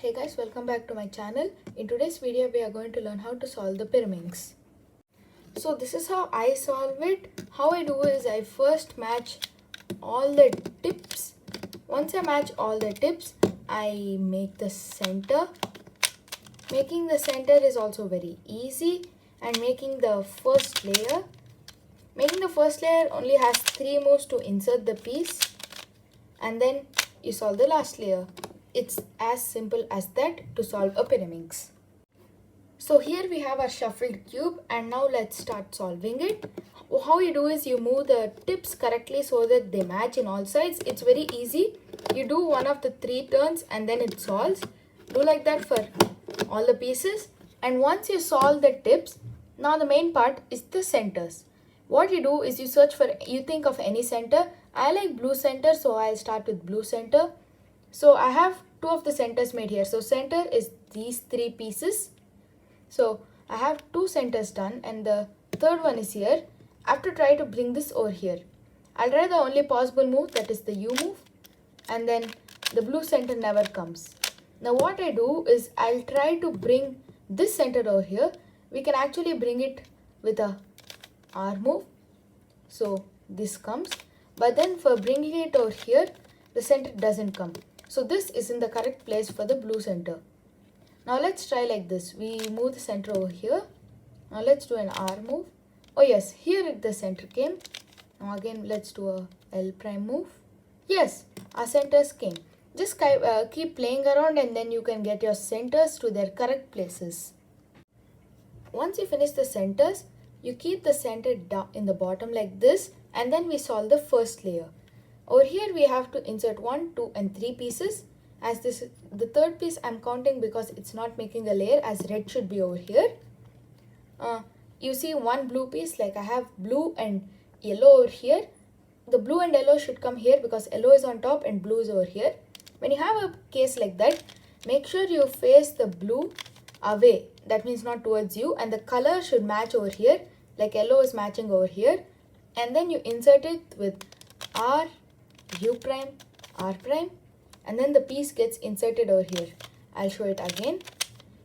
Hey guys, welcome back to my channel. In today's video, we are going to learn how to solve the Pyraminx. So this is how I solve it. How I do is I first match all the tips. Once I match all the tips, I make the center. Making the center is also very easy, and making the first layer. Making the first layer only has 3 moves to insert the piece, and then you solve the last layer. It's as simple as that to solve a Pyraminx. So here we have our shuffled cube, and now let's start solving it. How you do is you move the tips correctly so that they match in all sides. It's very easy. You do one of the 3 turns and then it solves. Do like that for all the pieces. And once you solve the tips, now the main part is the centers. What you do is you think of any center. I like blue center, so I'll start with blue center. So I have 2 of the centers made here. So center is these 3 pieces. So I have 2 centers done, and the third one is here. I have to try to bring this over here. I'll try the only possible move, that is the U move, and then the blue center never comes. Now what I do is I'll try to bring this center over here. We can actually bring it with a R move. So this comes, but then for bringing it over here, the center doesn't come. So this is in the correct place for the blue center. Now let's try like this. We move the center over here. Now let's do an R move. Oh yes, here the center came. Now again let's do a L prime move. Yes, our centers came. Just keep playing around, and then you can get your centers to their correct places. Once you finish the centers, you keep the center down in the bottom like this, and then we solve the first layer. Over here we have to insert 1, 2 and 3 pieces. As this is the third piece, I'm counting because it's not making a layer, as red should be over here. You see one blue piece, like I have blue and yellow over here. The blue and yellow should come here because yellow is on top and blue is over here. When you have a case like that, make sure you face the blue away. That means not towards you, and the color should match over here, like yellow is matching over here. And then you insert it with R, U prime, R prime, and then the piece gets inserted over here. I'll show it again.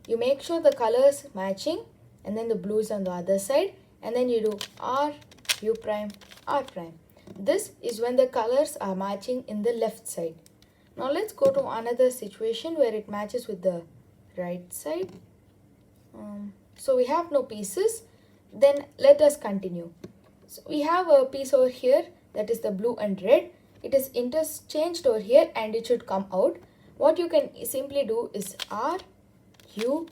You make sure the colors matching, and then the blue is on the other side, and then you do R, U prime, R prime. This is when the colors are matching in the left side. Now let's go to another situation where it matches with the right side. So we have no pieces. Then let us continue. So we have a piece over here, that is the blue and red. It is interchanged over here and it should come out. What you can simply do is R, U,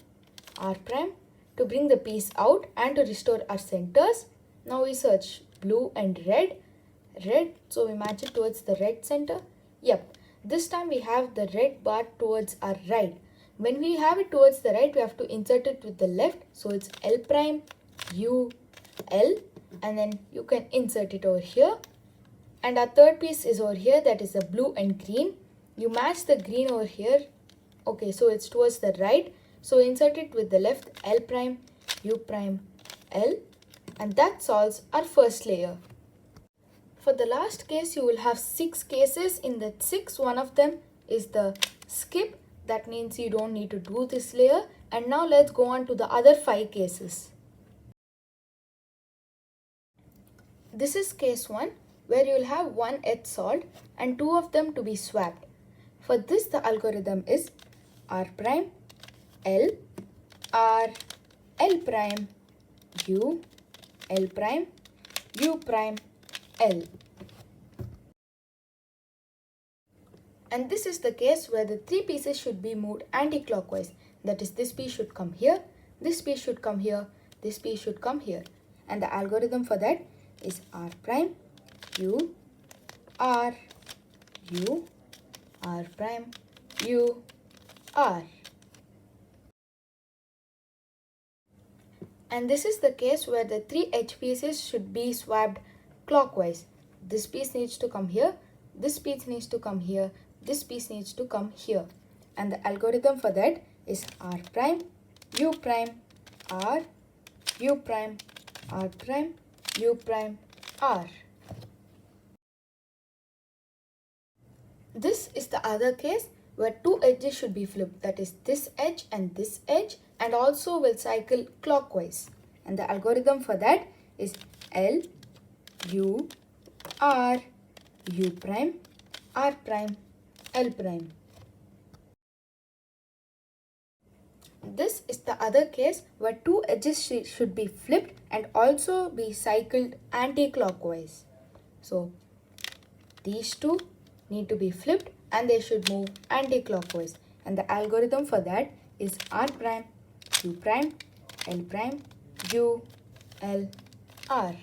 R prime to bring the piece out and to restore our centers. Now we search blue and red. Red, so we match it towards the red center. Yep, this time we have the red bar towards our right. When we have it towards the right, we have to insert it with the left. So it's L prime, U, L, and then you can insert it over here. And our third piece is over here, that is the blue and green. You match the green over here. Okay, so it's towards the right. So insert it with the left, L prime, U prime, L. And that solves our first layer. For the last case, you will have 6 cases. In that 6, one of them is the skip. That means you don't need to do this layer. And now let's go on to the other 5 cases. This is case 1, where you will have 1 edge solved and 2 of them to be swapped. For this, the algorithm is R prime, L, R, L prime, U, L prime, U prime, L. And this is the case where the 3 pieces should be moved anti-clockwise. That is, this piece should come here, this piece should come here, this piece should come here. And the algorithm for that is R prime, U, R, U, R prime, U, R. And this is the case where the 3 edge pieces should be swapped clockwise. This piece needs to come here, this piece needs to come here, this piece needs to come here. And the algorithm for that is R prime, U prime, R, U prime, R prime, U prime, R. This is the other case where two edges should be flipped, that is this edge, and also will cycle clockwise. And the algorithm for that is L, U, R, U prime, R prime, L prime. This is the other case where two edges should be flipped and also be cycled anti-clockwise. So these two need to be flipped and they should move anti-clockwise. And the algorithm for that is R prime, U prime, L prime, U, L, R.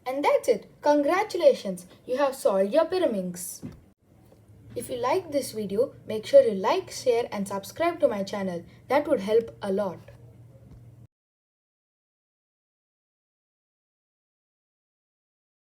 And that's it. Congratulations! You have solved your Pyraminx. If you like this video, make sure you like, share and subscribe to my channel. That would help a lot.